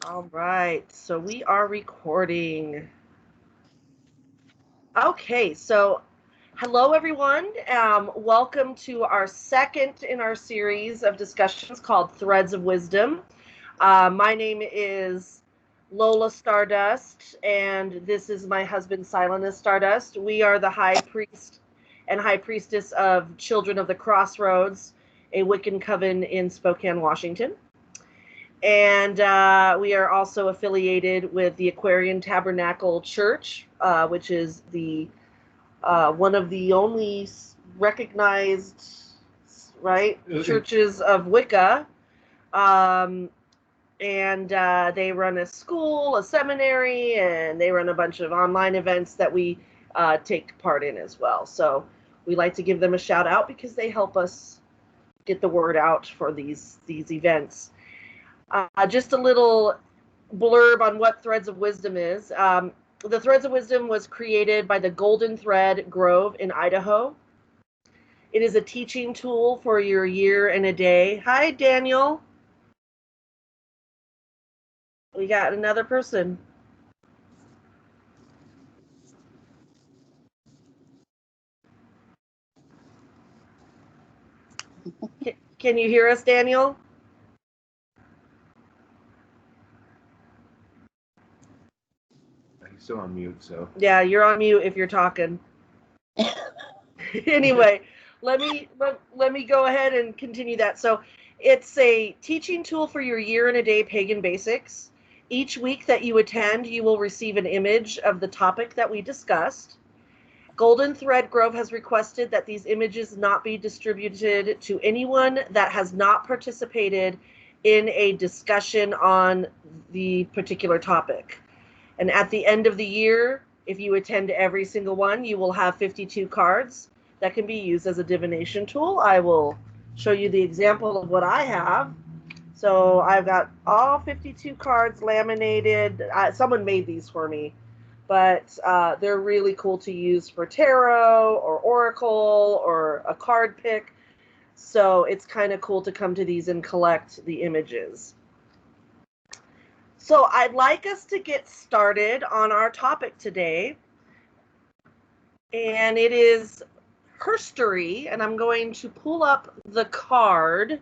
All right, so we are recording. Okay, so hello everyone. Welcome to our second in our series of discussions called Threads of Wisdom. My name is Lola Stardust, and this is my husband, Silenus Stardust. We are the High Priest and High Priestess of Children of the Crossroads, a Wiccan coven in Spokane, Washington. And we are also affiliated with the Aquarian Tabernacle Church, which is the one of the only recognized, right, churches of Wicca. And they run a school, a seminary, and they run a bunch of online events that we take part in as well. So we like to give them a shout out because they help us get the word out for these events. Just a little blurb on what Threads of Wisdom is. The Threads of Wisdom was created by the Golden Thread Grove in Idaho. It is a teaching tool for your year and a day. Hi, Daniel. We got another person. Can you hear us, Daniel? He's still on mute, so. Yeah, you're on mute if you're talking. Anyway, let me go ahead and continue that. So it's a teaching tool for your year and a day pagan basics. Each week that you attend, you will receive an image of the topic that we discussed. Golden Thread Grove has requested that these images not be distributed to anyone that has not participated in a discussion on the particular topic. And at the end of the year, if you attend every single one, you will have 52 cards that can be used as a divination tool. I will show you the example of what I have. So I've got all 52 cards laminated. Someone made these for me, but they're really cool to use for tarot or oracle or a card pick. So it's kind of cool to come to these and collect the images. So I'd like us to get started on our topic today, and it is Herstory, and I'm going to pull up the card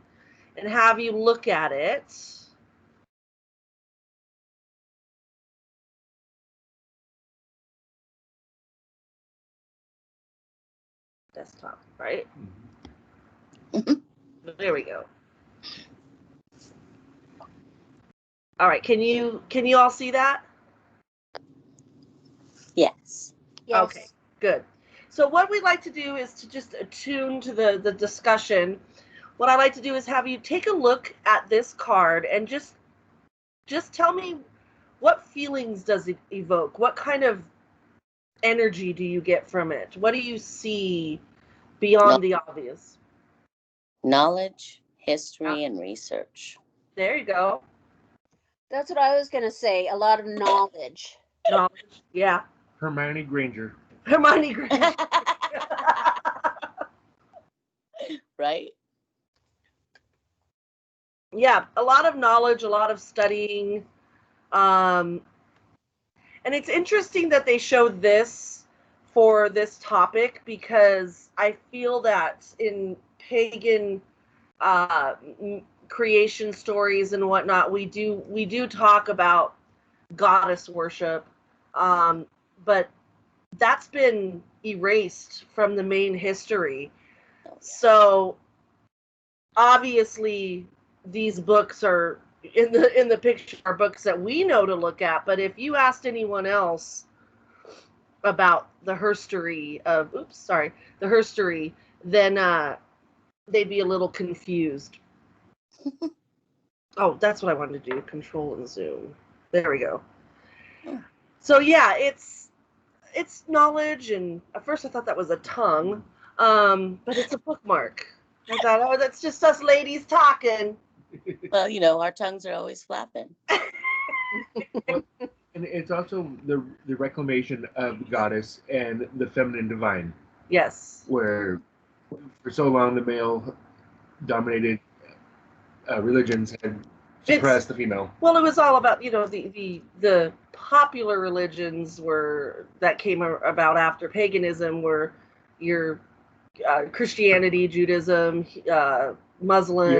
and have you look at it. Desktop, right? There we go. All right, can you all see that? Yes. Okay, good. So what we'd like to do is to just attune to the discussion. What I like to do is have you take a look at this card and just tell me what feelings does it evoke? What kind of energy do you get from it? What do you see beyond the obvious? Knowledge, history, and research. There you go. That's what I was going to say. A lot of knowledge. Knowledge, yeah. Hermione Granger. Hermione Granger. Right? Yeah, a lot of knowledge, a lot of studying. And it's interesting that they showed this for this topic because I feel that in pagan creation stories and whatnot, we do talk about goddess worship, but that's been erased from the main history. So obviously these books are in the picture are books that we know to look at, but if you asked anyone else about the herstory, then they'd be a little confused. Oh, that's what I wanted to do. Control and zoom. There we go. So yeah, it's knowledge, and at first I thought that was a tongue, but it's a bookmark. I thought, oh, that's just us ladies talking. Well, you know, our tongues are always flapping. And it's also the reclamation of the goddess and the feminine divine. Yes. Where for so long the male dominated religions had suppress the female. Well, it was all about, the popular religions that came about after paganism were your Christianity, Judaism, Muslim,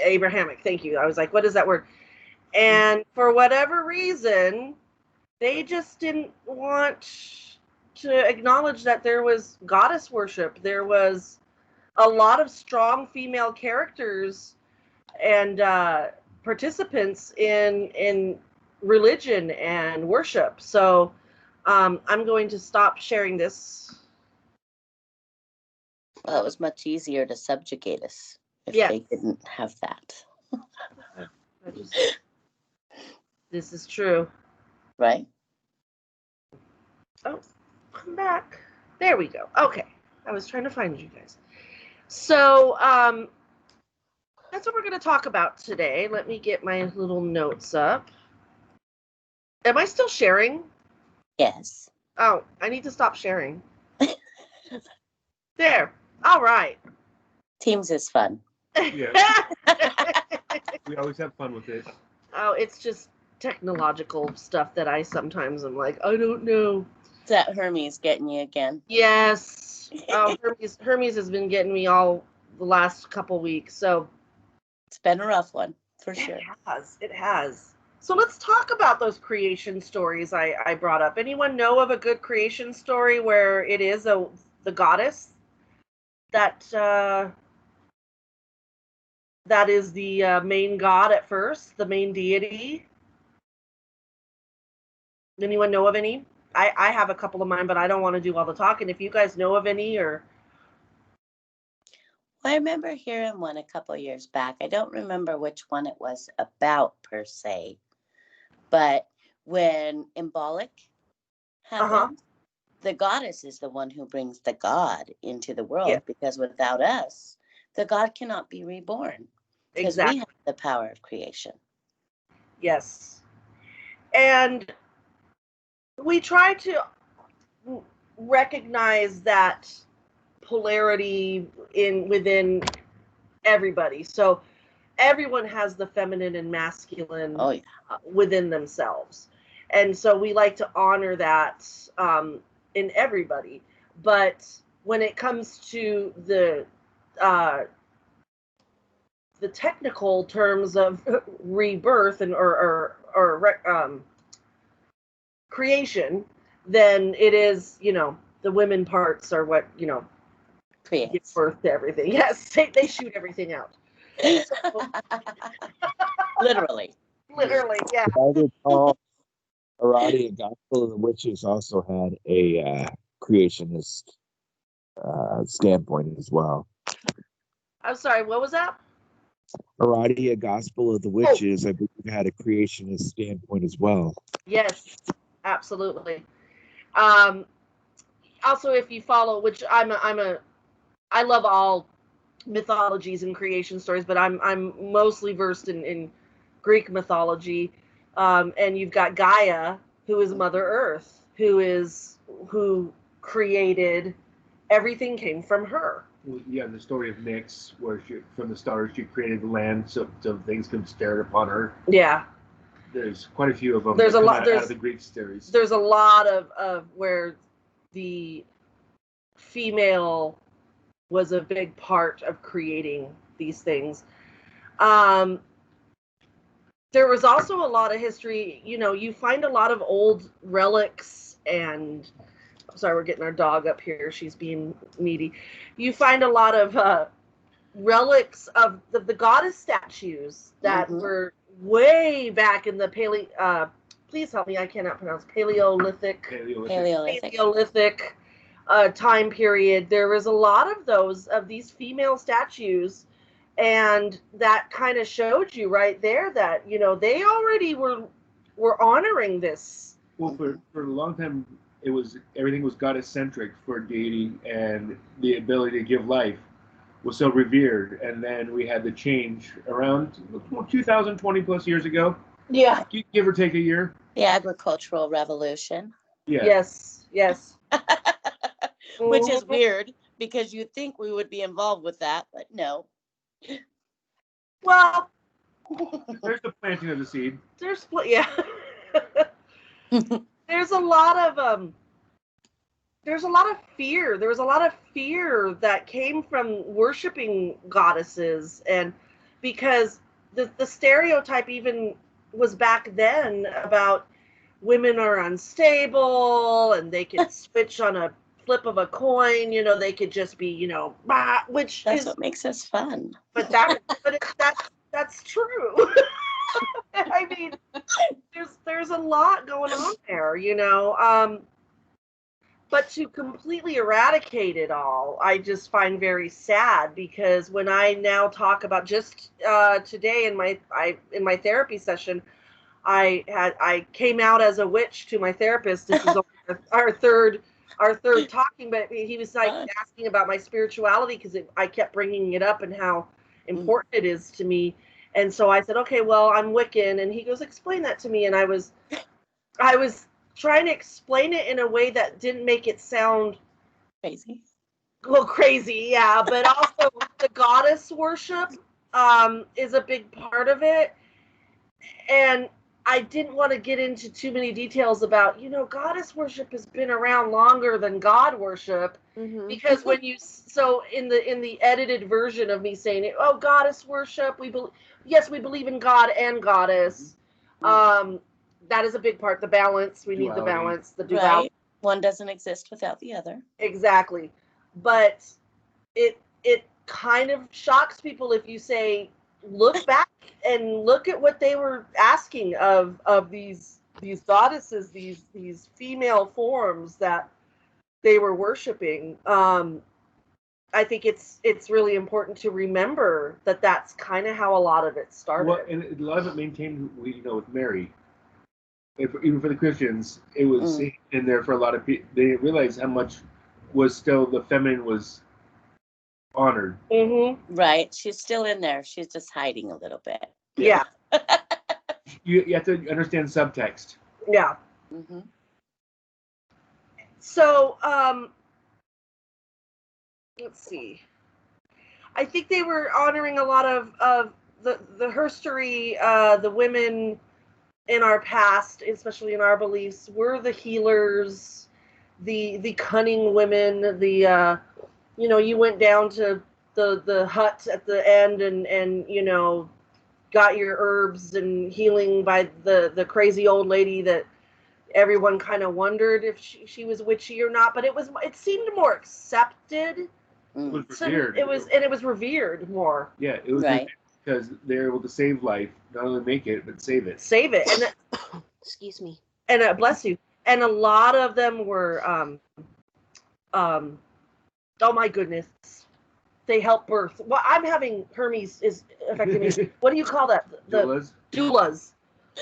Abrahamic. Thank you. I was like, what is that word? And for whatever reason, they just didn't want to acknowledge that there was goddess worship. There was a lot of strong female characters and participants in religion and worship. So I'm going to stop sharing this. Well, it was much easier to subjugate us if they didn't have that. This is true. Right? Oh, come back. There we go. Okay. I was trying to find you guys. So that's what we're going to talk about today. Let me get my little notes up. Am I still sharing? Yes. Oh, I need to stop sharing. There. All right. Teams is fun. Yeah. We always have fun with it. Oh, it's just technological stuff that I sometimes am like, I don't know. Is that Hermes getting you again? Yes. Oh, Hermes has been getting me all the last couple weeks. So it's been a rough one, for sure. It has. So let's talk about those creation stories I brought up. Anyone know of a good creation story where it is the goddess that is the main god at first, the main deity? Anyone know of any? I have a couple of mine, but I don't want to do all the talking. If you guys know of any, or... Well, I remember hearing one a couple of years back. I don't remember which one it was about per se, but when Embolic happened, the goddess is the one who brings the god into the world, because without us, the god cannot be reborn, because we have the power of creation. Yes. And we try to recognize that polarity within everybody. So everyone has the feminine and masculine within themselves. And so we like to honor that in everybody. But when it comes to the technical terms of rebirth and or creation, then it is, the women parts are what, creates, give birth to everything. Yes, they shoot everything out. So, literally, yeah. I recall Erratic, Gospel of the Witches also had a creationist standpoint as well. I'm sorry, what was that? Erratic, Gospel of the Witches, I believe, had a creationist standpoint as well. Yes, absolutely. Also, if you follow, which I love all mythologies and creation stories, but I'm mostly versed in Greek mythology, and you've got Gaia, who is Mother Earth, who created everything, came from her. Well, yeah, the story of Nyx, where from the stars she created the land so things could stare upon her. Yeah. There's quite a few of them. There's a lot out of the Greek stories. There's a lot of where the female was a big part of creating these things. There was also a lot of history. You find a lot of old relics, and I'm sorry, we're getting our dog up here. She's being needy. You find a lot of relics of the goddess statues that were way back in the please help me, I cannot pronounce, Paleolithic time period. There was a lot of these female statues, and that kind of showed you right there that they already were honoring this. Well, for a long time, everything was goddess centric for deity, and the ability to give life was so revered. And then we had the change around 2020 plus years ago. Yeah. Give or take a year. The agricultural revolution. Yeah. Yes. Which is weird, because you'd think we would be involved with that, but no. Well, There's the planting of the seed. Yeah. There's a lot of fear. There was a lot of fear that came from worshiping goddesses, and because the stereotype even was back then about women are unstable and they could switch on a flip of a coin, you know, they could just be, which That's is what makes us fun. But that's true. I mean, there's a lot going on there, but to completely eradicate it all, I just find very sad, because when I now talk about, just today in my therapy session, I came out as a witch to my therapist. This is our third talking, but he was like asking about my spirituality, because I kept bringing it up and how important it is to me. And so I said, okay, well, I'm Wiccan. And he goes, explain that to me. And I was trying to explain it in a way that didn't make it sound crazy. Well, crazy, yeah, but also the goddess worship is a big part of it. And I didn't want to get into too many details about, goddess worship has been around longer than God worship, because when so in the edited version of me saying it, oh, goddess worship, we believe in God and goddess. That is a big part. The balance, we need the balance, the duality. Right. One doesn't exist without the other. Exactly. But it kind of shocks people if you say, look back and look at what they were asking of these goddesses, these female forms that they were worshiping. I think it's really important to remember that that's kind of how a lot of it started. Well, and a lot of it maintained, with Mary. Even for the Christians, it was in there for a lot of people. They didn't realize how much was still the feminine was honored. Right. She's still in there. She's just hiding a little bit. Yeah. You have to understand subtext. Yeah. So, let's see. I think they were honoring a lot of the herstory, the women in our past, especially in our beliefs, were the healers, the cunning women, you went down to the hut at the end and got your herbs and healing by the crazy old lady that everyone kind of wondered if she was witchy or not, but it seemed more accepted. It was revered. It was revered more. Yeah, it was right. Because they're able to save life, not only make it, but save it. Save it. And excuse me. And bless you. And a lot of them were oh my goodness, they help birth. Well, I'm having Hermes is affecting me. What do you call that? Doulas. Doulas.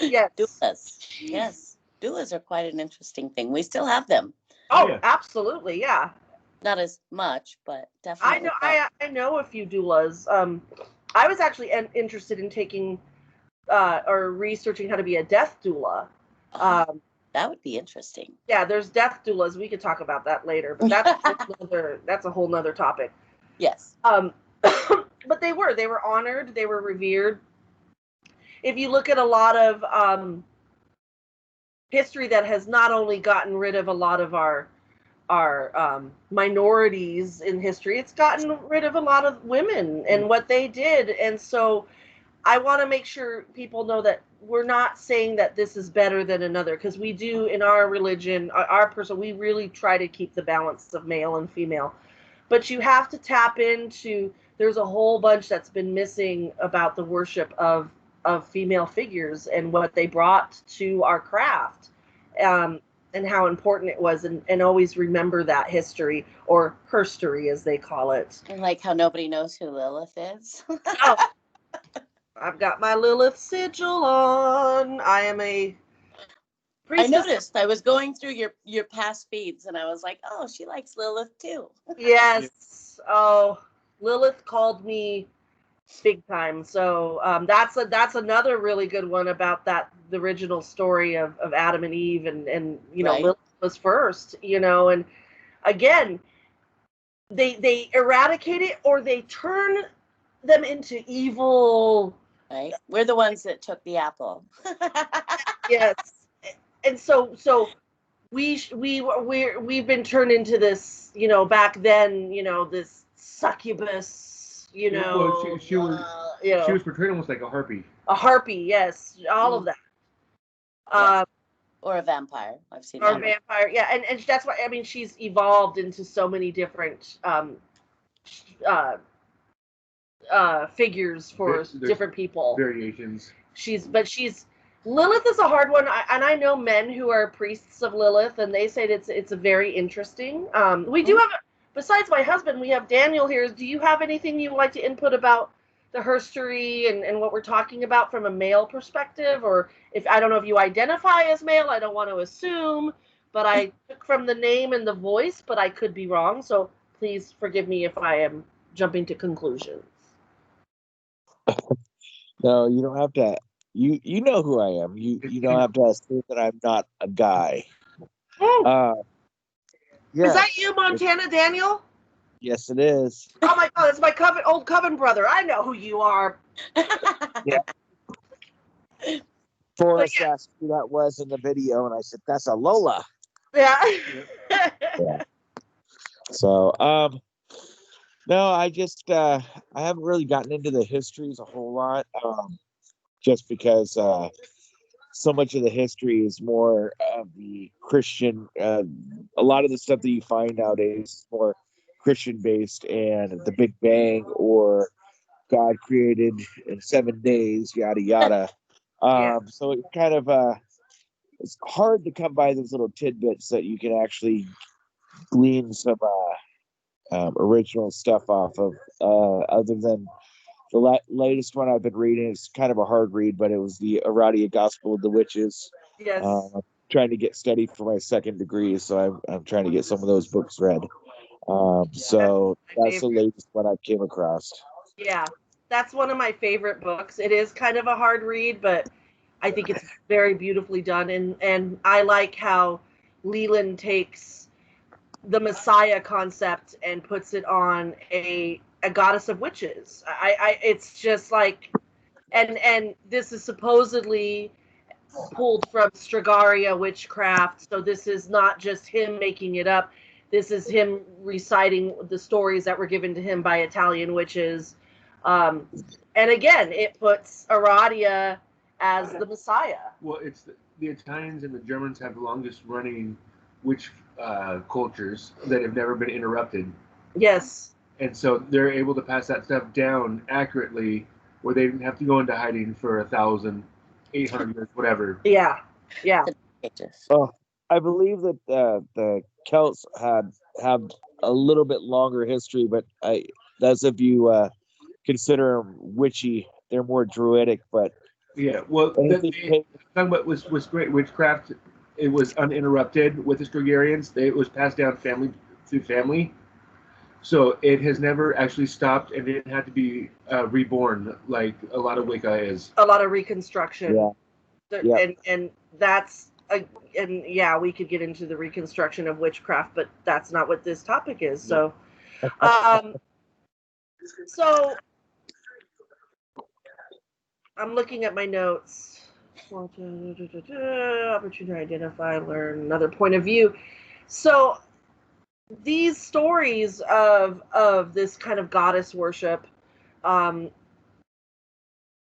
Yes. Doulas. Yes. Doulas are quite an interesting thing. We still have them. Oh, yeah. Absolutely, yeah. Not as much, but definitely. I know a few doulas. I was actually interested in taking or researching how to be a death doula. That would be interesting. Yeah, there's death doulas. We could talk about that later, but that's a whole nother topic. Yes. But they were honored, they were revered. If you look at a lot of history that has not only gotten rid of a lot of our minorities in history, it's gotten rid of a lot of women and what they did. And so I want to make sure people know that we're not saying that this is better than another, because we do in our religion, we really try to keep the balance of male and female. But you have to tap into, there's a whole bunch that's been missing about the worship of female figures and what they brought to our craft, and how important it was, and always remember that history, or herstory as they call it. I like how nobody knows who Lilith is. Oh, I've got my Lilith sigil on. I am a priestess. I noticed. I was going through your past feeds, and I was like, oh, she likes Lilith too. Yes. Oh, Lilith called me big time. So that's another really good one about the original story of Adam and Eve, and right. Lilith was first, and again, they eradicate it, or they turn them into evil Right? We're the ones that took the apple. Yes. And so we've been turned into this, back then, this succubus, Yeah, well, she was she was portrayed almost like a harpy. a harpy, yes, all of that. Yes. Or a vampire. I've seen Or that. vampire, yeah, and that's why, I mean, she's evolved into so many different figures for different people. Variations. Lilith is a hard one, and I know men who are priests of Lilith, and they say it's a very interesting. We do have, besides my husband, we have Daniel here. Do you have anything you would like to input about the herstory and what we're talking about from a male perspective? Or if I don't know if you identify as male, I don't want to assume, but I took from the name and the voice, but I could be wrong. So please forgive me if I am jumping to conclusions. No, you don't have to. You know who I am. You don't have to assume that I'm not a guy. Oh. Yeah. Is that you, Montana Daniel? Yes, it is. Oh my God, it's my old coven brother. I know who you are. Yeah. Forrest asked who that was in the video, and I said, "That's a Lola." Yeah. Yeah. So, no, I just I haven't really gotten into the histories a whole lot, just because so much of the history is more of the Christian. A lot of the stuff that you find nowadays is more Christian based, and the Big Bang or God created in 7 days, yada yada. So it kind of it's hard to come by those little tidbits that you can actually glean some original stuff off of. Other than the latest one I've been reading, it's kind of a hard read, but it was the Erratic Gospel of the Witches. Yes. I'm trying to get study for my second degree, so I'm trying to get some of those books read. So that's the latest one I came across. Yeah, that's one of my favorite books. It is kind of a hard read, but I think it's very beautifully done, and I like how Leland takes the Messiah concept and puts it on a goddess of witches. It's just like, and this is supposedly pulled from Stragaria witchcraft, so this is not just him making it up. This is him reciting the stories that were given to him by Italian witches. And again, it puts Aradia as the Messiah. Well, it's the Italians and the Germans have the longest running witch cultures that have never been interrupted. Yes. And so they're able to pass that stuff down accurately, where they didn't have to go into hiding for 1,800 years, whatever. Yeah. Yeah. Oh, I believe that the Celts have a little bit longer history, but that's if you consider them witchy. They're more druidic, but yeah. Well, talking about was great witchcraft. It was uninterrupted with the Stragarians. It was passed down family through family, so it has never actually stopped, and it had to be reborn like a lot of Wicca is. A lot of reconstruction. Yeah. Yeah. And that's and yeah, we could get into the reconstruction of witchcraft, but that's not what this topic is. So, so I'm looking at my notes. Opportunity to identify, learn another point of view. So these stories of this kind of goddess worship, don't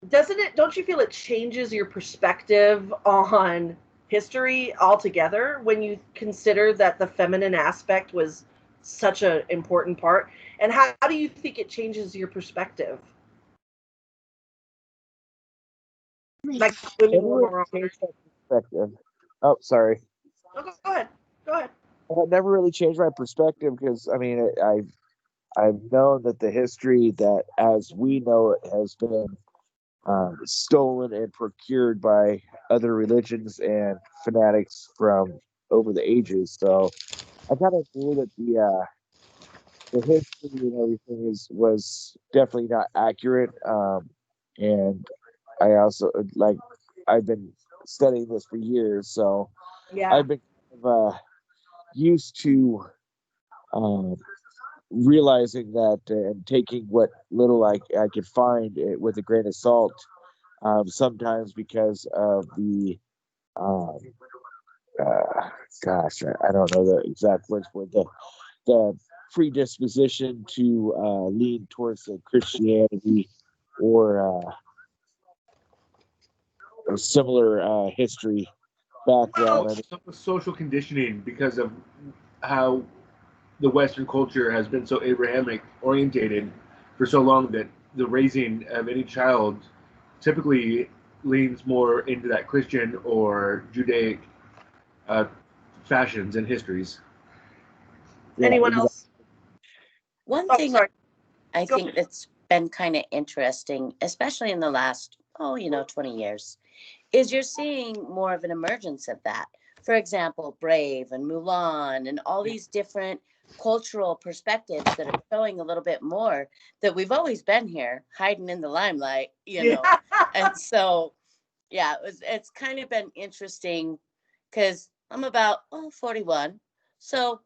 you feel it changes your perspective on history altogether when you consider that the feminine aspect was such an important part? And how do you think it changes your perspective? Like women were more perspective. Oh, sorry. No, go ahead. It never really changed my perspective because I mean I've known that the history that as we know it has been stolen and procured by other religions and fanatics from over the ages. So I kind of knew that the history and everything was definitely not accurate. And I also I've been studying this for years, so yeah. I've been used to realizing that and taking what little I could find with a grain of salt. sometimes because of the gosh, I don't know the exact words for the predisposition to lean towards the Christianity or a similar history background. Some social conditioning because of how the Western culture has been so Abrahamic orientated for so long that the raising of any child typically leans more into that Christian or Judaic fashions and histories. Anyone else? One thing I think that's been kind of interesting, especially in the last 20 years, is you're seeing more of an emergence of that. For example, Brave and Mulan and all these different cultural perspectives that are showing a little bit more that we've always been here hiding in the limelight, know. And so, yeah, it's kind of been interesting because I'm about 41. So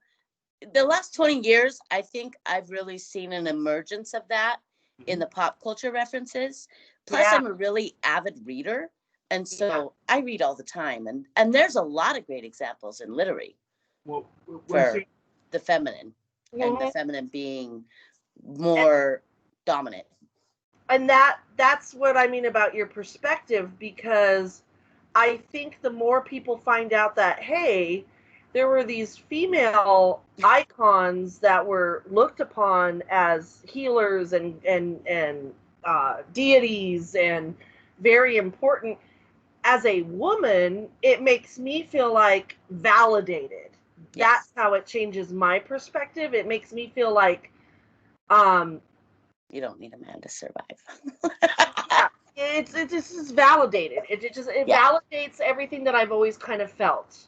the last 20 years, I think I've really seen an emergence of that in the pop culture references. Plus, I'm a really avid reader. And so I read all the time. And there's a lot of great examples in literary for the feminine and the feminine being more dominant. And that's what I mean about your perspective, because I think the more people find out that, hey, there were these female icons that were looked upon as healers and deities and very important. As a woman, it makes me feel like validated. Yes. That's how it changes my perspective. It makes me feel like you don't need a man to survive. It just is validated. It validates everything that I've always kind of felt.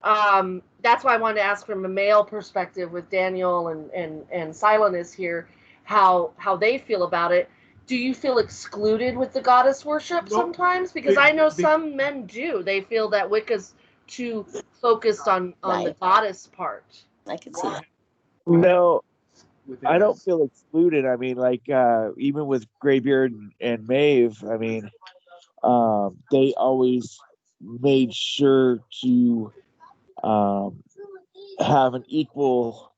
That's why I wanted to ask from a male perspective with Daniel and Silenus here, how they feel about it. Do you feel excluded with the goddess worship sometimes? Because I know some men do. They feel that Wicca's too focused on the goddess part. I can see that. No, I don't feel excluded. I mean, like even with Greybeard and Maeve, I mean, they always made sure to have an equal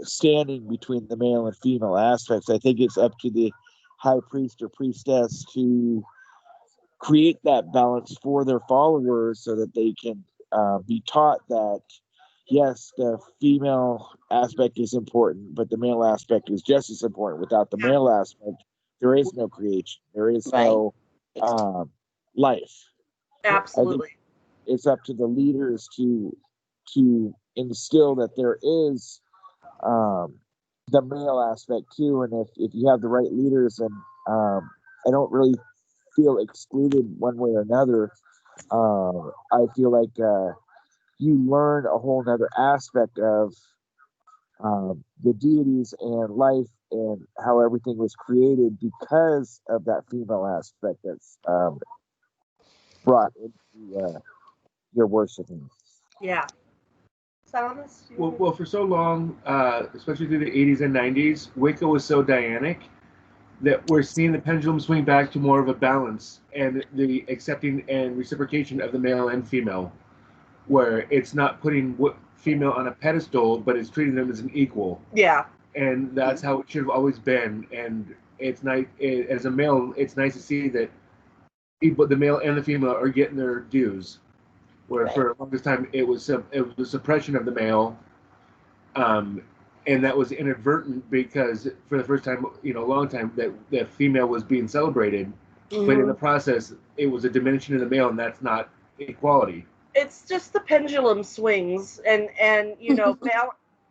standing between the male and female aspects. I think it's up to the high priest or priestess to create that balance for their followers so that they can be taught that, yes, the female aspect is important, but the male aspect is just as important. Without the male aspect, there is no creation. There is no life. Absolutely. It's up to the leaders to instill that there is the male aspect too, and if you have the right leaders, and I don't really feel excluded one way or another. I feel like you learn a whole other aspect of the deities and life and how everything was created because of that female aspect that's brought into your worshiping. Yeah. Well, for so long, especially through the 80s and 90s, Wicca was so Dianic that we're seeing the pendulum swing back to more of a balance and the accepting and reciprocation of the male and female, where it's not putting female on a pedestal, but it's treating them as an equal. Yeah. And that's how it should have always been. And it's nice, as a male, it's nice to see that the male and the female are getting their dues. Where for the longest time it was the suppression of the male, and that was inadvertent because for the first time, a long time that female was being celebrated, but in the process it was a diminishing of the male, and that's not equality. It's just the pendulum swings, and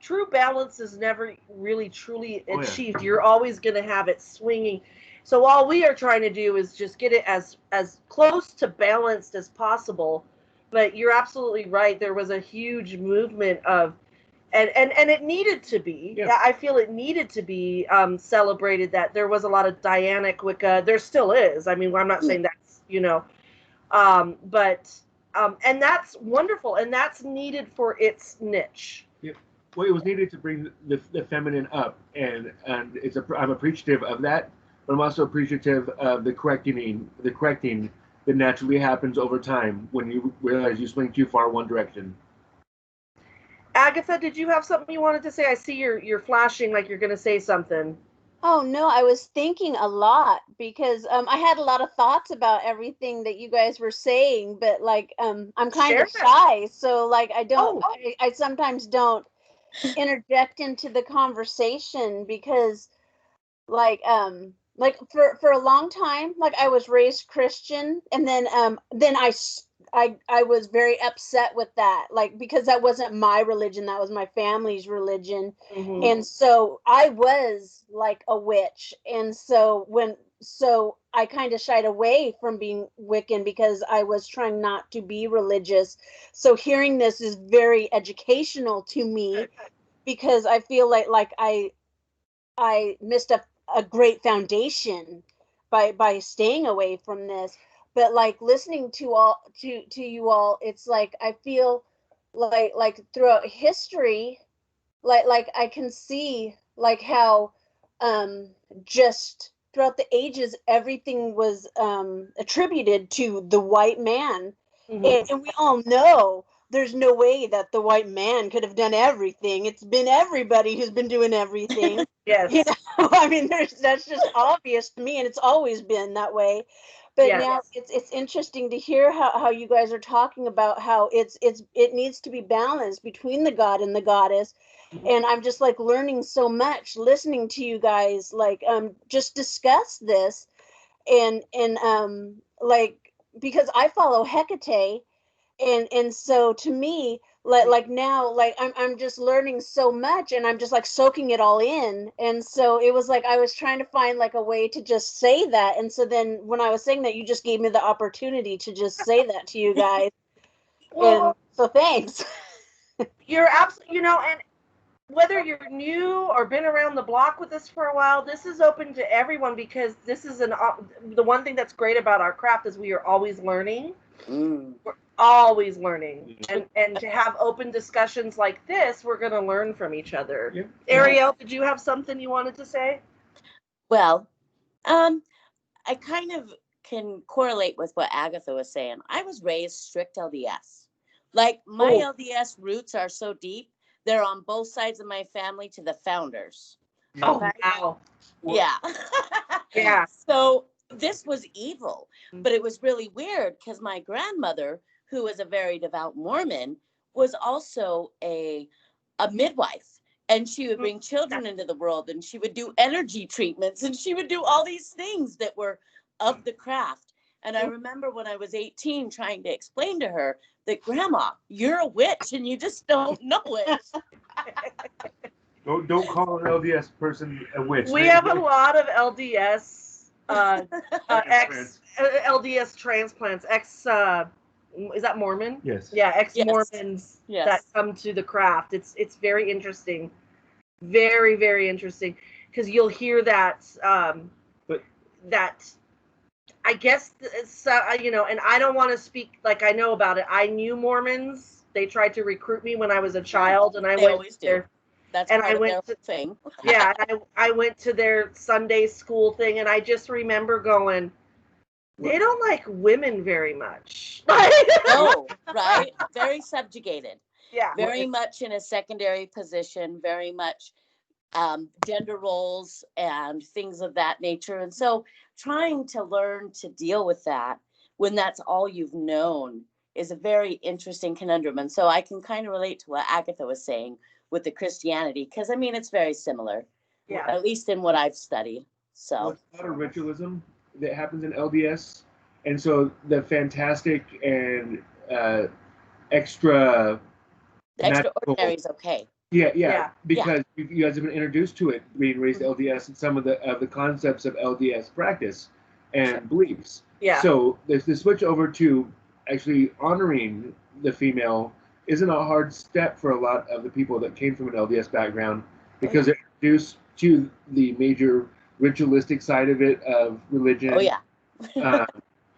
true balance is never really truly achieved. Yeah. You're always going to have it swinging. So all we are trying to do is just get it as close to balanced as possible. But you're absolutely right. There was a huge movement of, and it needed to be. Yeah. I feel it needed to be celebrated. That there was a lot of Dianic Wicca. There still is. I mean, I'm not saying that's but and that's wonderful, and that's needed for its niche. Yeah. Well, it was needed to bring the feminine up, and I'm appreciative of that. but I'm also appreciative of the correcting that naturally happens over time when you realize you swing too far one direction. Agatha, did you have something you wanted to say? I see you're flashing like you're going to say something. Oh no, I was thinking a lot because I had a lot of thoughts about everything that you guys were saying, but like I'm kind Share of shy, so like I don't Oh. I sometimes don't interject into the conversation because like for a long time, like I was raised Christian, and then I was very upset with that, like because that wasn't my religion, that was my family's religion. Mm-hmm. And so I was like a witch, and so I kind of shied away from being Wiccan because I was trying not to be religious. So hearing this is very educational to me because I feel like I missed a great foundation by staying away from this. But like listening to you all, it's like I feel like throughout history, like I can see like how just throughout the ages everything was attributed to the white man. Mm-hmm. And we all know there's no way that the white man could have done everything. It's been everybody who's been doing everything. Yes. You know, I mean, that's just obvious to me, and it's always been that way. But Yes. now it's interesting to hear how you guys are talking about how it needs to be balanced between the god and the goddess. And I'm just like learning so much listening to you guys like just discuss this and like because I follow Hecate, and so to me like now like I'm just learning so much, and I'm just like soaking it all in. And so it was like I was trying to find like a way to just say that, and so then when I was saying that, you just gave me the opportunity to just say that to you guys. Well, And so thanks. you're absolutely, and whether you're new or been around the block with us for a while, this is open to everyone because this is the one thing that's great about our craft is we are always learning. We're always learning, and to have open discussions like this, we're going to learn from each other. Yeah. Ariel, did you have something you wanted to say? Well, I kind of can correlate with what Agatha was saying. I was raised strict LDS. Like my LDS roots are so deep, they're on both sides of my family to the founders. Oh, wow. Yeah. Yeah. So this was evil, but it was really weird because my grandmother, who was a very devout Mormon, was also a midwife, and she would bring children into the world, and she would do energy treatments, and she would do all these things that were of the craft. And I remember when I was 18 trying to explain to her that, Grandma, you're a witch and you just don't know it. Don't call an LDS person a witch. We have a lot of LDS LDS transplants, is that Mormon? Yes. Yeah, ex-Mormons that come to the craft. It's very interesting. Very, very interesting. Because you'll hear that that I guess and I don't want to speak like I know about it. I knew Mormons. They tried to recruit me when I was a child, and I went there. That's part of their thing. Yeah, I went to their Sunday school thing, and I just remember going, they don't like women very much. No, right? Very subjugated. Yeah. Very much in a secondary position, very much gender roles and things of that nature. And so trying to learn to deal with that when that's all you've known is a very interesting conundrum. And so I can kind of relate to what Agatha was saying with the Christianity, because I mean, it's very similar, at least in what I've studied. So there's a lot of ritualism that happens in LDS, and so the fantastic and extraordinary is okay. Yeah, because you guys have been introduced to it being raised LDS and some of the concepts of LDS practice and beliefs. Yeah. So the switch over to actually honoring the female isn't a hard step for a lot of the people that came from an LDS background, because they're introduced to the major ritualistic side of it, of religion. Oh yeah.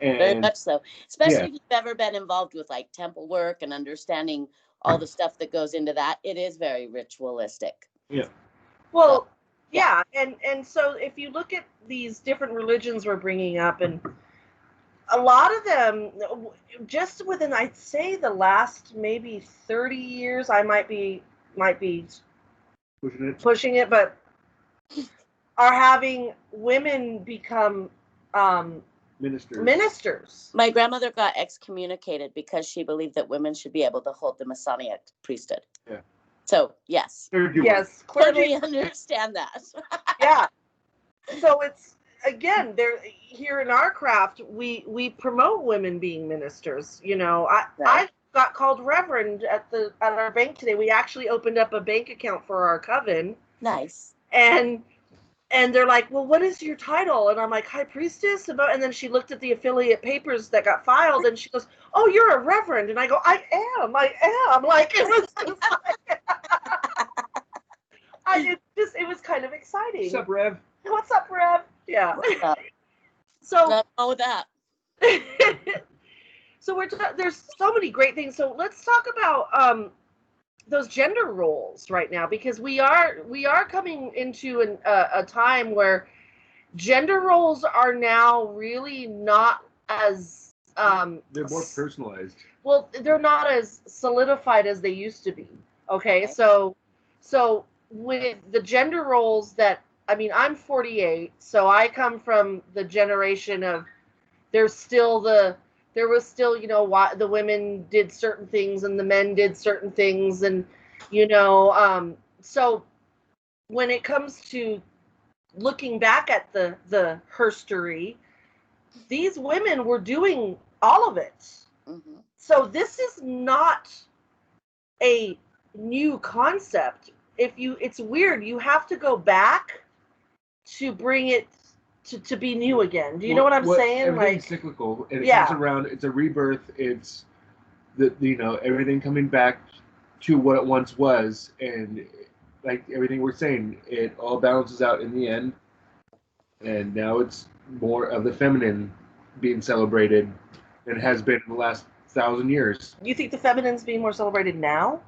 And very much so, especially if you've ever been involved with like temple work and understanding all the stuff that goes into that. It is very ritualistic. Yeah. Well, Yeah, and so if you look at these different religions we're bringing up, and a lot of them, just within, I'd say, the last maybe 30 years, I might be pushing it, but are having women become ministers. My grandmother got excommunicated because she believed that women should be able to hold the Masonic priesthood. Yeah. So, yes. Yes, Totally understand that. Yeah. So it's, again, there here in our craft, we promote women being ministers. You know, I got called reverend at our bank today. We actually opened up a bank account for our coven. Nice. And they're like, well, what is your title? And I'm like, high priestess. And then she looked at the affiliate papers that got filed, and she goes, oh, you're a reverend. And I go, I am. Like, it was just like, it was kind of exciting. What's up, Rev? What's up, Rev? Yeah. What's up? So, oh, that. So there's so many great things. So let's talk about those gender roles right now, because we are coming into a time where gender roles are now really not as they're more personalized. Well, they're not as solidified as they used to be. Okay. So with the gender roles that, I mean, I'm 48, so I come from the generation of there was still, you know, why the women did certain things and the men did certain things, and you know, so when it comes to looking back at the herstory, these women were doing all of it. Mm-hmm. So this is not a new concept. It's weird. You have to go back to bring it to be new again. Do you know what I'm saying? Everything's cyclical, and it comes around. It's a rebirth. It's everything coming back to what it once was, and like everything we're saying, it all balances out in the end. And now it's more of the feminine being celebrated than it has been in the last 1,000 years. You think the feminine's being more celebrated now?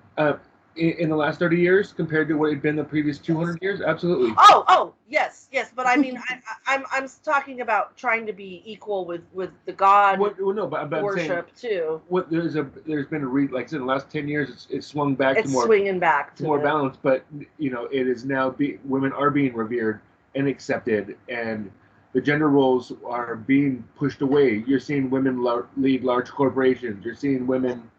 In the last 30 years compared to what it had been the previous 200 years? Absolutely. Oh, yes. But I mean, I'm talking about trying to be equal with the God but worship saying, too. There's been like I said, in the last 10 years, it's swung back to more swinging back to more balance. But you know, it is now women are being revered and accepted, and the gender roles are being pushed away. You're seeing women lead large corporations. You're seeing women.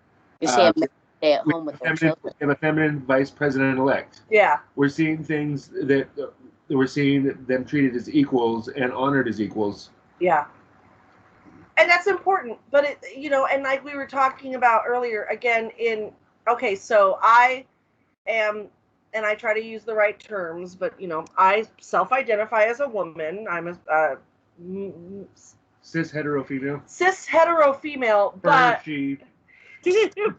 You see them stay at home with their children. We have a feminine vice president-elect. Yeah. We're seeing things that we're seeing them treated as equals and honored as equals. Yeah. And that's important. But, and like we were talking about earlier, again, so I am, and I try to use the right terms, but, I self-identify as a woman. I'm a cis hetero female. Cis hetero female, but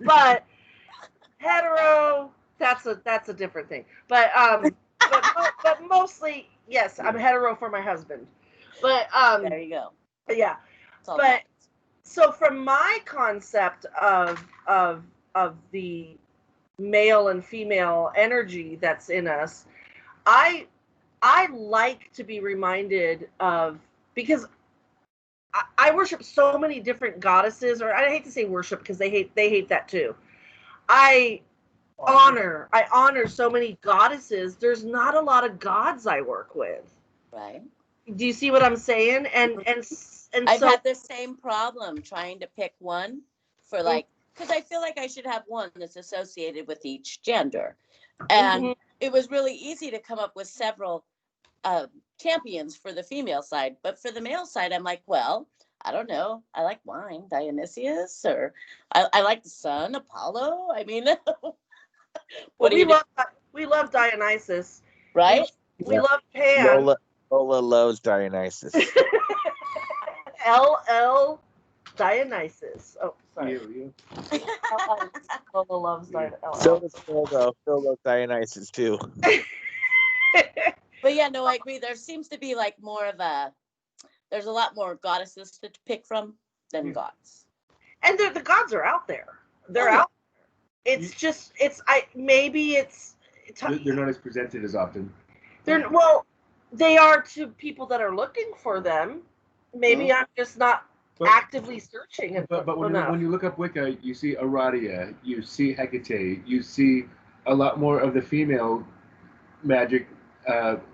but hetero, that's a different thing. But but mostly, yes, I'm hetero for my husband. But there you go. Yeah. But so from my concept of the male and female energy that's in us, I like to be reminded of, because I worship so many different goddesses, or I hate to say worship because they hate that too. I honor so many goddesses. There's not a lot of gods I work with. Right. Do you see what I'm saying? And I've had the same problem trying to pick one for because I feel like I should have one that's associated with each gender. And it was really easy to come up with several champions for the female side, but for the male side, I'm like, well, I don't know. I like wine, Dionysius, or I like the sun, Apollo. I mean, we love Dionysus, right? We love Pan. Lola loves Dionysus. LL Dionysus. Oh, sorry. Lola loves Dionysus. So does Phil, though. Phil loves Dionysus too. But yeah, no, I agree. There seems to be there's a lot more goddesses to pick from than gods. And the gods are out there. They're out there. It's just, they're not as presented as often. They are to people that are looking for them. Maybe I'm just not actively searching. But when you look up Wicca, you see Aradia, you see Hecate, you see a lot more of the female magic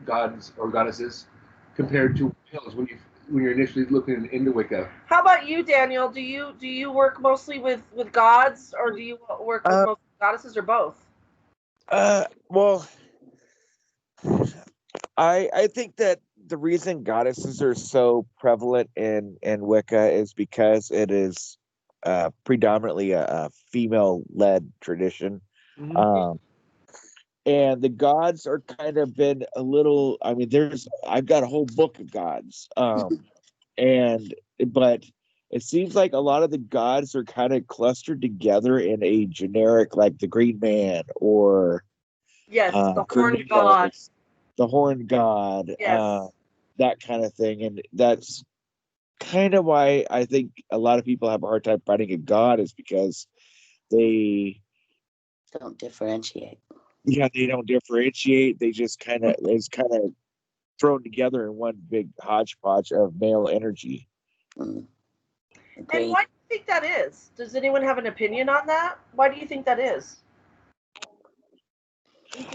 gods or goddesses compared to males when you're initially looking into Wicca. How about you, Daniel? Do you work mostly with gods, or do you work with mostly goddesses, or both? Well, I think that the reason goddesses are so prevalent in Wicca is because it is predominantly a female-led tradition. Mm-hmm. And the gods are kind of been a little, I mean, I've got a whole book of gods. But it seems like a lot of the gods are kind of clustered together in a generic, like the Green Man or the Horned God. The Horned God, yes. That kind of thing. And that's kind of why I think a lot of people have a hard time finding a god, is because they don't differentiate. Yeah, they don't differentiate. They just it's kind of thrown together in one big hodgepodge of male energy. And why do you think that is? Does anyone have an opinion on that? Why do you think that is?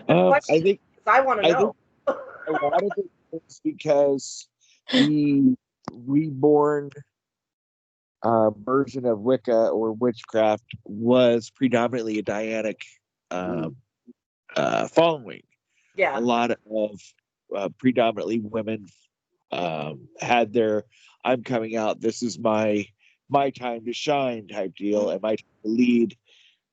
I think I want to know. A lot of it is because the reborn version of Wicca or witchcraft was predominantly a Dianic following. Yeah. A lot of predominantly women had their "I'm coming out, this is my time to shine" type deal, and my time to lead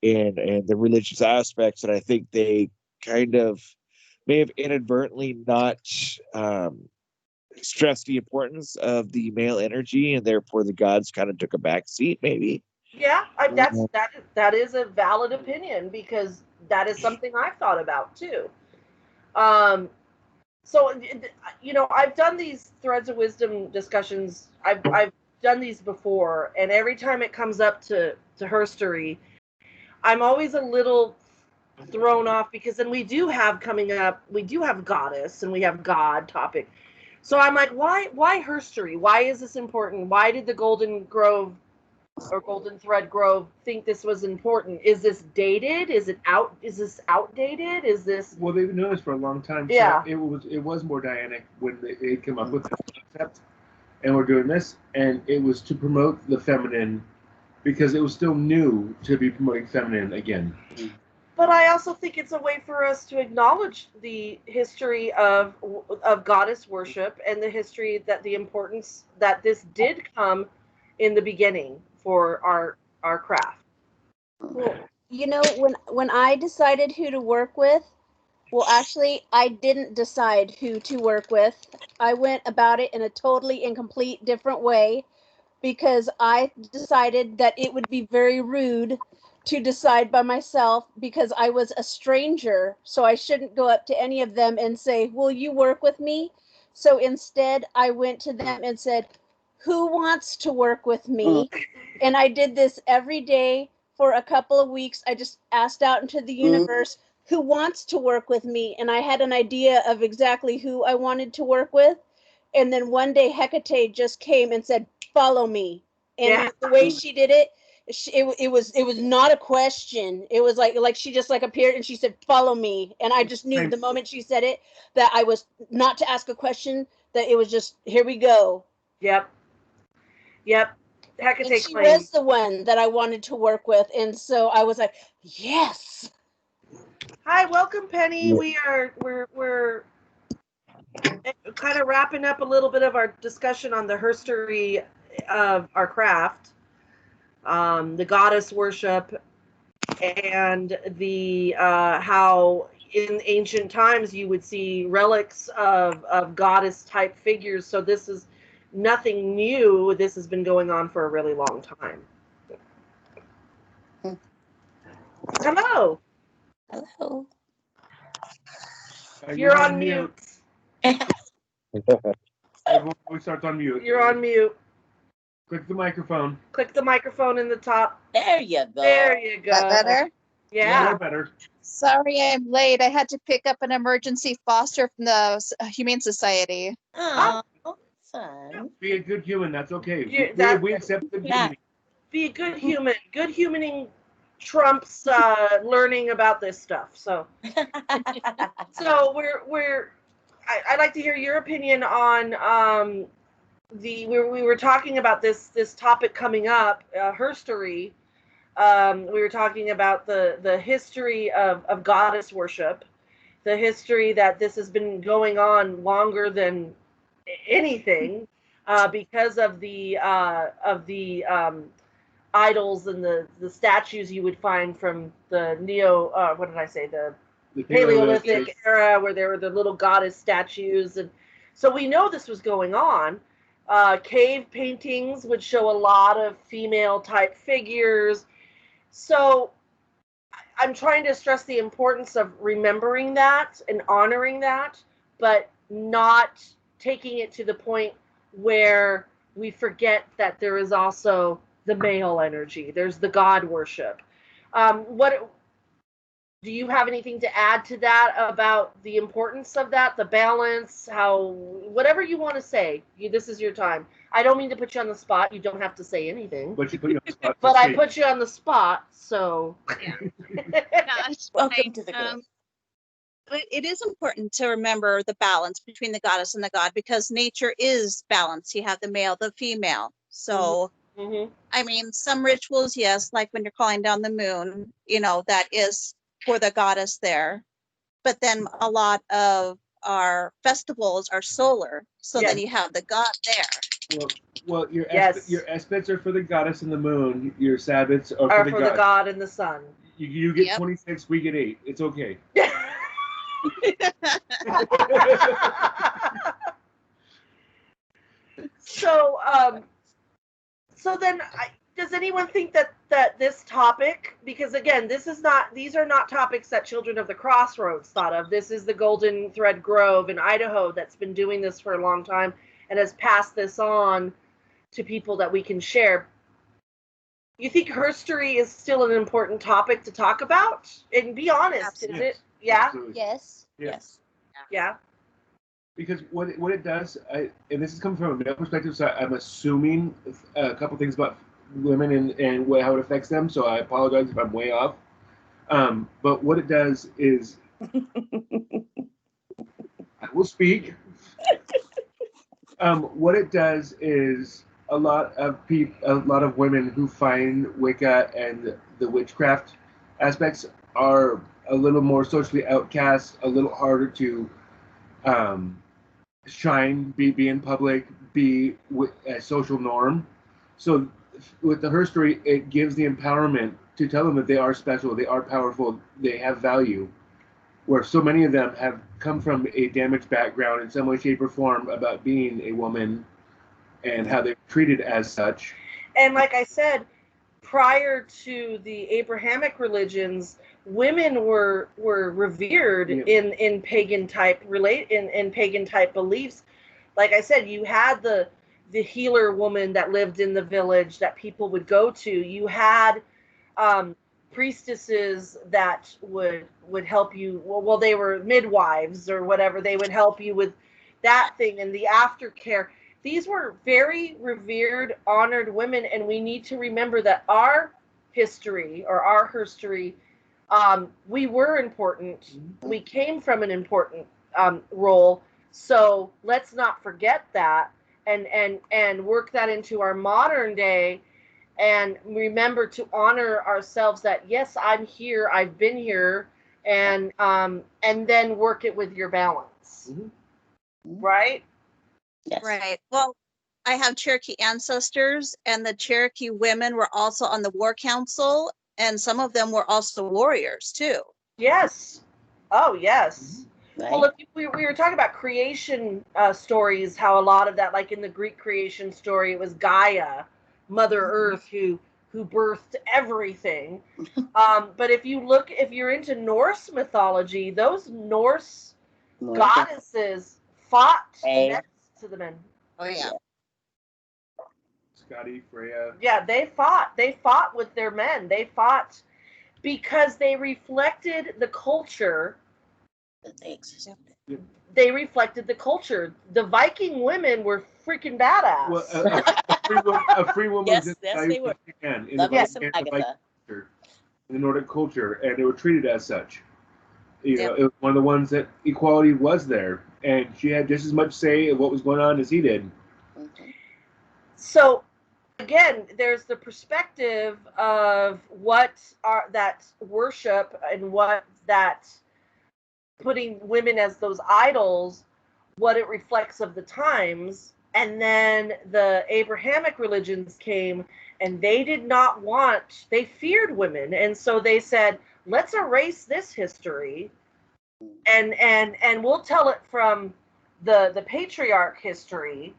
in the religious aspects. And I think they kind of may have inadvertently not stressed the importance of the male energy, and therefore the gods kind of took a back seat, maybe. Yeah, that is a valid opinion, because that is something I've thought about too. So, I've done these Threads of Wisdom discussions. I've done these before, and every time it comes up to Herstory, I'm always a little thrown off, because then we do have goddess and we have god topic. So I'm like, why Herstory? Why is this important? Why did the Golden Grove or Golden Thread Grove think this was important? Is this dated? Is this outdated? Is this... Well, they've known this for a long time. Yeah. So it was more Dianic when they came up with the concept, and we're doing this, and it was to promote the feminine, because it was still new to be promoting feminine again. But I also think it's a way for us to acknowledge the history of goddess worship, and the importance that this did come in the beginning for our craft. Well, when I decided who to work with, well, actually, I didn't decide who to work with. I went about it in a totally and complete different way, because I decided that it would be very rude to decide by myself, because I was a stranger, so I shouldn't go up to any of them and say, "Will you work with me?" So instead, I went to them and said, "Who wants to work with me?" And I did this every day for a couple of weeks. I just asked out into the universe, who wants to work with me? And I had an idea of exactly who I wanted to work with. And then one day Hecate just came and said, "Follow me." And the way she did it, it was not a question. It was like she just appeared and she said, "Follow me." And I just knew the moment she said it that I was not to ask a question, that it was just, here we go. Yep. Hecate, and she was the one that I wanted to work with, and so I was like, yes. Hi, welcome, Penny. We're kind of wrapping up a little bit of our discussion on the herstory of our craft, the goddess worship, and the how in ancient times you would see relics of goddess type figures. So this is nothing new. This has been going on for a really long time. Hello. Hello. You're on mute. Everyone always starts on mute. You're on mute. Click the microphone. Click the microphone in the top. There you go. There you go. Is that better? Yeah. Or better. Sorry I'm late. I had to pick up an emergency foster from the Humane Society. Oh, fun. Be a good human. That's okay. We accept good Yeah. humaning. Be a good human. Good humaning trumps learning about this stuff. So I'd like to hear your opinion on we were talking about this topic coming up, herstory. We were talking about the history of goddess worship, the history that this has been going on longer than anything, because of the idols and the statues you would find from the The Paleolithic era, where there were the little goddess statues. And so we know this was going on. Cave paintings would show a lot of female type figures. So I'm trying to stress the importance of remembering that and honoring that, but not taking it to the point where we forget that there is also the male energy. There's the God worship. What do you have anything to add to that about the importance of that, the balance, whatever you want to say? This is your time. I don't mean to put you on the spot. You don't have to say anything. But you put you on the spot. But I put you on the spot, so. Yeah. Welcome to the group. It is important to remember the balance between the goddess and the god, because nature is balanced. You have the male, the female. So, I mean, some rituals, yes, like when you're calling down the moon, that is for the goddess there. But then a lot of our festivals are solar. So then you have the god there. Well, your Espits are for the goddess and the moon. Your Sabbats are for the god and the sun. You get 26, we get 8. It's okay. So then, does anyone think that this topic, because again, these are not topics that Children of the Crossroads thought of. This is the Golden Thread Grove in Idaho that's been doing this for a long time and has passed this on to people that we can share. You think herstory is still an important topic to talk about? And be honest, Absolutely. is it? Yeah. Absolutely. Yes. Yes. Yeah. Because what it does, and this is coming from a male perspective, so I'm assuming a couple things about women and how it affects them. So I apologize if I'm way off. But what it does is, I will speak. What it does is a lot of women who find Wicca and the witchcraft aspects are a little more socially outcast, a little harder to shine, be in public, be a social norm. So with the herstory, it gives the empowerment to tell them that they are special, they are powerful, they have value. Where so many of them have come from a damaged background in some way, shape, or form about being a woman and how they're treated as such. And like I said, prior to the Abrahamic religions, women were revered in pagan type pagan type beliefs. Like I said, you had the healer woman that lived in the village that people would go to. You had priestesses that would help you. Well, they were midwives or whatever. They would help you with that thing and the aftercare. These were very revered, honored women, and we need to remember that our history or our herstory, we were important. We came from an important role. So let's not forget that and work that into our modern day and remember to honor ourselves that, yes, I'm here, I've been here, and then work it with your balance. Right? Yes. Right. Well, I have Cherokee ancestors, and the Cherokee women were also on the war council, and some of them were also warriors too. Yes. Oh, yes. Right. Well, if we were talking about creation stories, how a lot of that, like in the Greek creation story, it was Gaia, Mother Earth, who birthed everything. But if you're into Norse mythology, those Norse goddesses fought next to the men. Oh yeah. Scotty, Freya. Yeah, they fought with their men. They fought because they reflected the culture. That they existed. They reflected the culture. The Viking women were freaking badass. Well, a free woman Yes, was yes, they were. in Love the me some Viking Agatha. culture, in the Nordic culture, and they were treated as such. You know, Yep. it was one of the ones that equality was there, and she had just as much say in what was going on as he did. Mm-hmm. So, again, there's the perspective of what are that worship and what that putting women as those idols, what it reflects of the times. And then the Abrahamic religions came, and they did not want, they feared women, and so they said, let's erase this history, and we'll tell it from the patriarch history,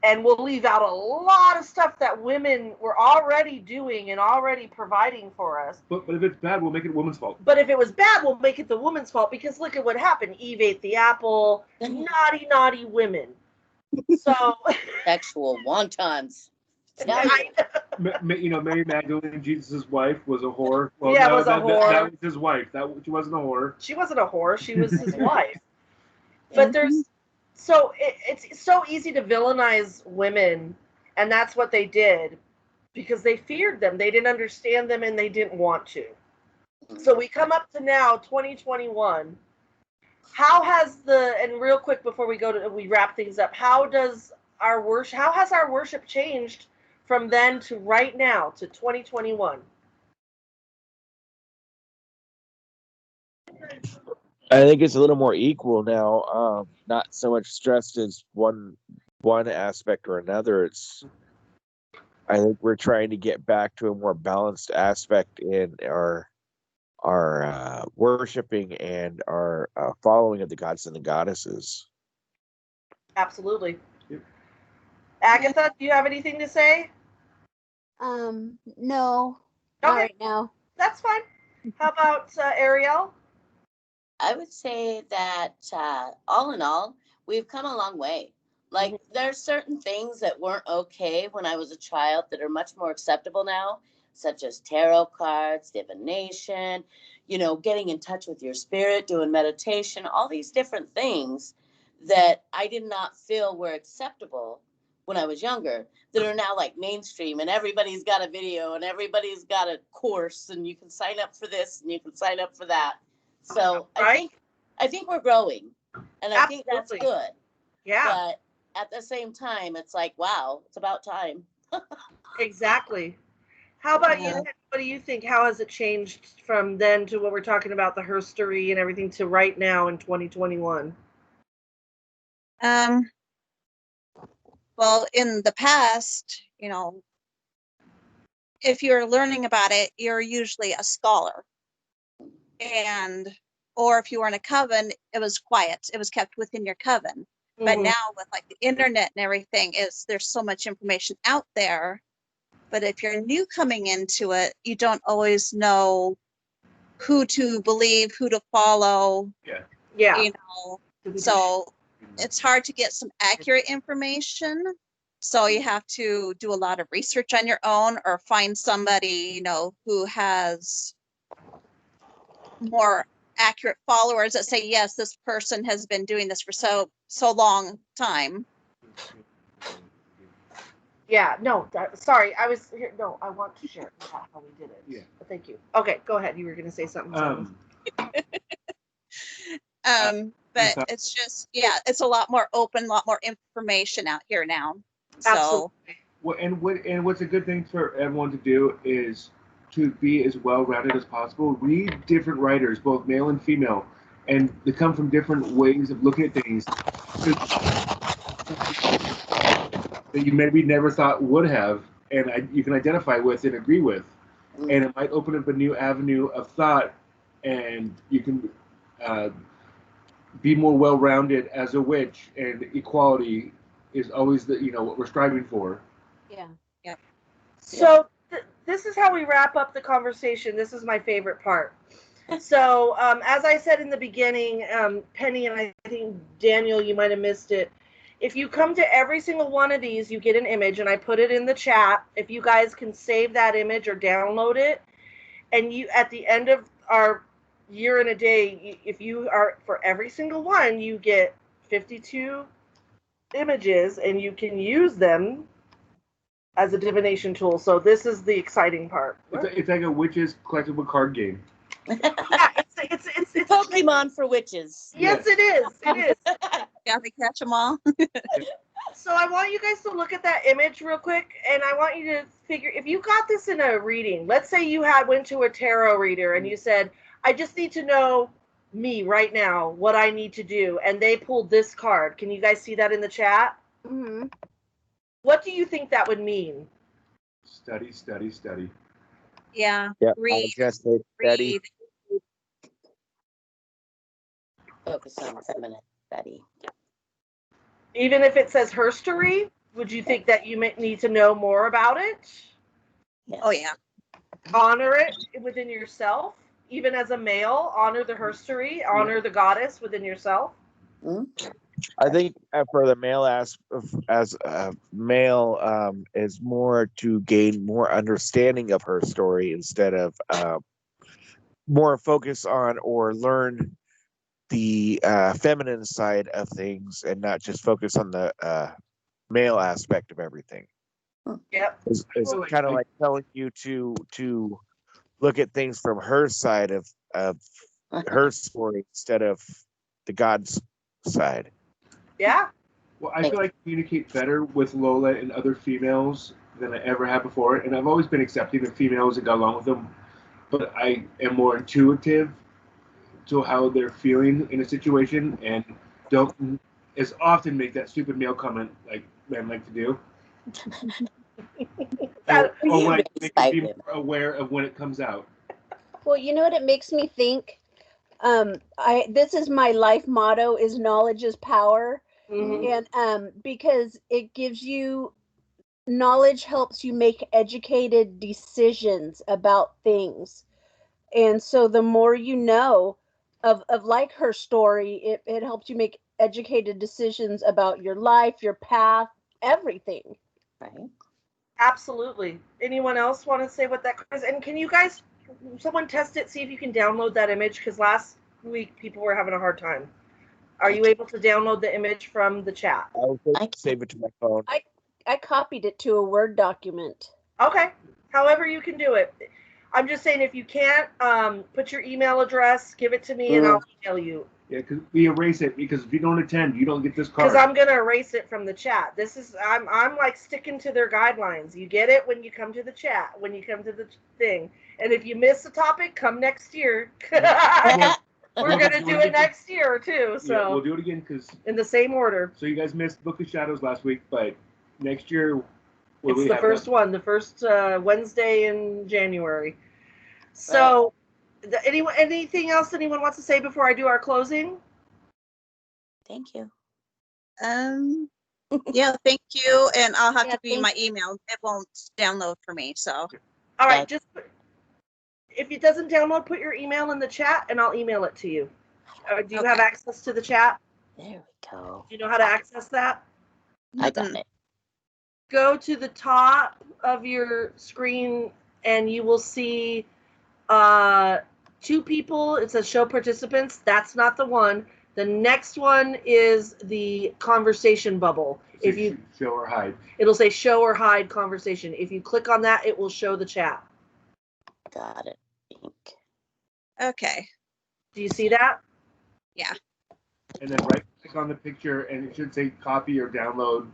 and we'll leave out a lot of stuff that women were already doing and already providing for us. But if it's bad, we'll make it a woman's fault. But if it was bad, we'll make it the woman's fault, because look at what happened. Eve ate the apple. Naughty, naughty women. So Sexual wontons. You know, Mary Magdalene, Jesus' wife, was a whore. Well, Yeah, no, was a whore. That was his wife. She wasn't a whore. She wasn't a whore. She was his wife. But there's so it's so easy to villainize women, and that's what they did because they feared them. They didn't understand them, and they didn't want to. So we come up to now, 2021. How has and real quick before we wrap things up, how has our worship changed from then to right now to 2021? I think it's a little more equal now. Not so much stressed as one aspect or another. I think we're trying to get back to a more balanced aspect in our worshiping and our following of the gods and the goddesses. Absolutely. Yep. Agatha, do you have anything to say? No. Okay. Not right now. That's fine. How about Ariel? I would say that all in all, we've come a long way. Like there's certain things that weren't okay when I was a child that are much more acceptable now, such as tarot cards, divination, you know, getting in touch with your spirit, doing meditation, all these different things that I did not feel were acceptable when I was younger, that are now like mainstream, and everybody's got a video and everybody's got a course, and you can sign up for this and you can sign up for that. So right? I think we're growing, and I think that's good. Yeah. But at the same time, it's like, wow, it's about time. Exactly. How about you? What do you think? How has it changed from then to what we're talking about, the herstory and everything, to right now in 2021? Well, in the past, you know, if you're learning about it, you're usually a scholar. Or if you were in a coven, it was quiet. It was kept within your coven. But now with like the internet and everything, there's so much information out there. But if you're new coming into it, you don't always know who to believe, who to follow. Yeah. You know, so it's hard to get some accurate information. So you have to do a lot of research on your own, or find somebody, you know, who has more accurate followers that say, yes, this person has been doing this for so long time. Yeah, no, sorry, I was here. No, I want to share how we did it. Yeah. But thank you. Okay, go ahead. You were going to say something. But it's just, it's a lot more open, a lot more information out here now. Absolutely. So, what's a good thing for everyone to do is to be as well-rounded as possible. Read different writers, both male and female, and they come from different ways of looking at things that you maybe never thought would have, and you can identify with and agree with. And it might open up a new avenue of thought, and you can be more well-rounded as a witch, and equality is always what we're striving for. Yeah. Yep. So this is how we wrap up the conversation. This is my favorite part. So as I said in the beginning, Penny, and I think Daniel, you might have missed it. If you come to every single one of these, you get an image, and I put it in the chat. If you guys can save that image or download it, And you, at the end of our year and a day, if you are, for every single one, you get 52 images, and you can use them as a divination tool. So this is the exciting part. It's like a witch's collectible card game. Yeah, it's Pokemon for witches. Yes, it is. It is. Yeah, they catch them all. So I want you guys to look at that image real quick, and I want you to figure, if you got this in a reading, let's say you went to a tarot reader and you said, I just need to know me right now, what I need to do, and they pulled this card. Can you guys see that in the chat? Mm-hmm. What do you think that would mean? Study, study, study. Yeah. Yeah, I Read. was gonna say steady. Read. Focus on feminine study. Even if it says herstory, would you think that you need to know more about it? Yes. Oh yeah. Honor it within yourself, even as a male. Honor the herstory, honor the goddess within yourself. Mm-hmm. I think for the male as a male is more to gain more understanding of her story instead of more focus on or learn the feminine side of things and not just focus on the male aspect of everything. Yep. It's kind of like telling you to look at things from her side of her story instead of the God's side. Yeah. Well, I feel I communicate better with Lola and other females than I ever have before, and I've always been accepting of females and got along with them, but I am more intuitive to how they're feeling in a situation and don't as often make that stupid male comment like men like to do. or when I make them be more aware of when it comes out. Well, you know what it makes me think? This is my life motto: is knowledge is power. Mm-hmm. And because it gives you knowledge, helps you make educated decisions about things. And so the more you know of like her story, it helps you make educated decisions about your life, your path, everything. Right. Absolutely. Anyone else want to say what that is? And can you guys, someone test it, see if you can download that image? Because last week people were having a hard time. Are you able to download the image from the chat? I'll save it to my phone. I copied it to a Word document. Okay. However you can do it. I'm just saying, if you can't, put your email address, give it to me, and I'll email you. Yeah, because we erase it, because if you don't attend, you don't get this card. Because I'm gonna erase it from the chat. I'm like sticking to their guidelines. You get it when you come to the chat, when you come to the thing. And if you miss a topic, come next year. We're gonna do it next year too. So yeah, we'll do it again because in the same order. So you guys missed Book of Shadows last week, but next year it's the first one, the first Wednesday in January. So, anything else anyone wants to say before I do our closing? Thank you. Yeah, thank you. And I'll have to be my email. It won't download for me. So, all right, just if it doesn't download, put your email in the chat and I'll email it to you. Do you have access to the chat? There we go. Do you know how to access that? I got it. Go to the top of your screen and you will see 2 people. It says show participants. That's not the one. The next one is the conversation bubble. If you show or hide, it'll say show or hide conversation. If you click on that, it will show the chat. Got it. Okay. Do you see that? Yeah. And then right click on the picture and it should say copy or download,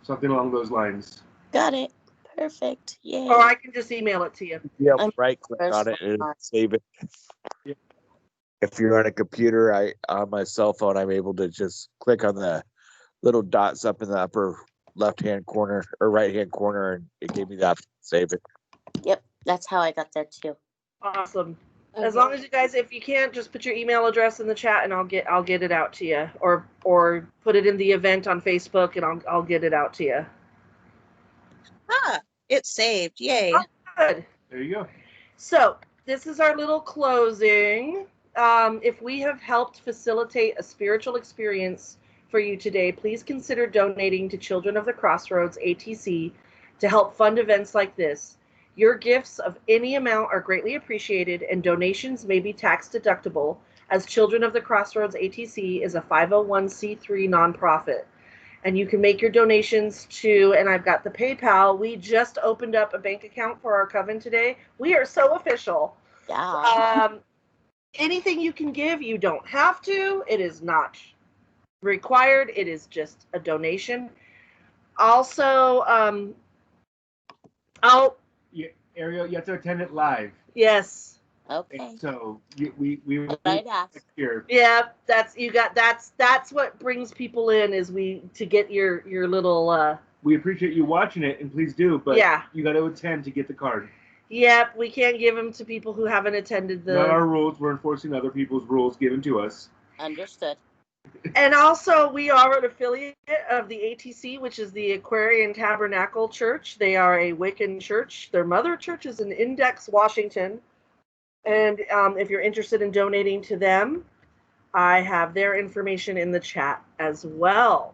something along those lines. Got it. Perfect. Yay. Or I can just email it to you. Yeah, right click on it and save it. Yeah. If you're on a computer, on my cell phone, I'm able to just click on the little dots up in the upper left-hand corner or right-hand corner, and it gave me the option to save it. Yep, that's how I got there too. Awesome. Okay. As long as you guys, if you can't, just put your email address in the chat, and I'll get it out to you, or put it in the event on Facebook, and I'll get it out to you. It's saved. Yay. Oh, good. There you go. So this is our little closing. If we have helped facilitate a spiritual experience for you today, please consider donating to Children of the Crossroads, ATC, to help fund events like this. Your gifts of any amount are greatly appreciated, and donations may be tax deductible, as Children of the Crossroads ATC is a 501c3 nonprofit. And you can make your donations to, and I've got the PayPal. We just opened up a bank account for our coven today. We are so official. Yeah. Anything you can give, you don't have to. It is not required. It is just a donation. Also, Ariel, you have to attend it live. Yes. Okay. And so we I'd ask. here. Yeah, that's what brings people in, is to get your little We appreciate you watching it, and please do, but yeah. You got to attend to get the card. Yep, we can't give them to people who haven't attended the. Not our rules. We're enforcing other people's rules given to us. Understood. And also, we are an affiliate of the ATC, which is the Aquarian Tabernacle Church. They are a Wiccan church. Their mother church is in Index, Washington. And if you're interested in donating to them, I have their information in the chat as well.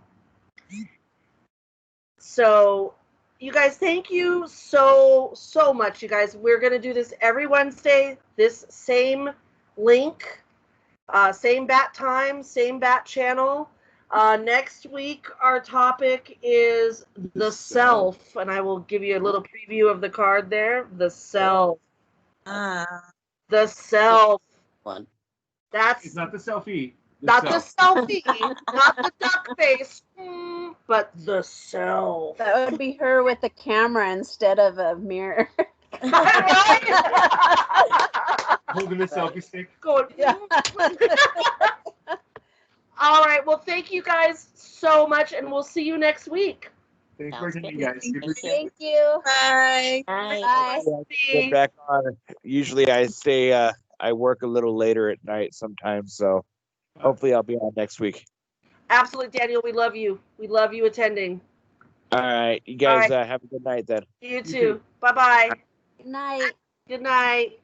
So, you guys, thank you so much, you guys. We're going to do this every Wednesday, this same link, same bat time, same bat channel. Next week, our topic is the self, and I will give you a little preview of the card there. The self. The self. One. It's not the selfie. The selfie, not the duck face, but the self. That would be her with the camera instead of a mirror. Holding the selfie stick. Going. Yeah. All right. Well, thank you guys so much, and we'll see you next week. Thanks for attending, guys. Thank you. Bye. Bye. Get back on. Usually I stay. I work a little later at night sometimes, so hopefully I'll be on next week. Absolutely, Daniel. We love you. We love you attending. All right, you guys have a good night then. You too. Bye-bye. Good night. Good night.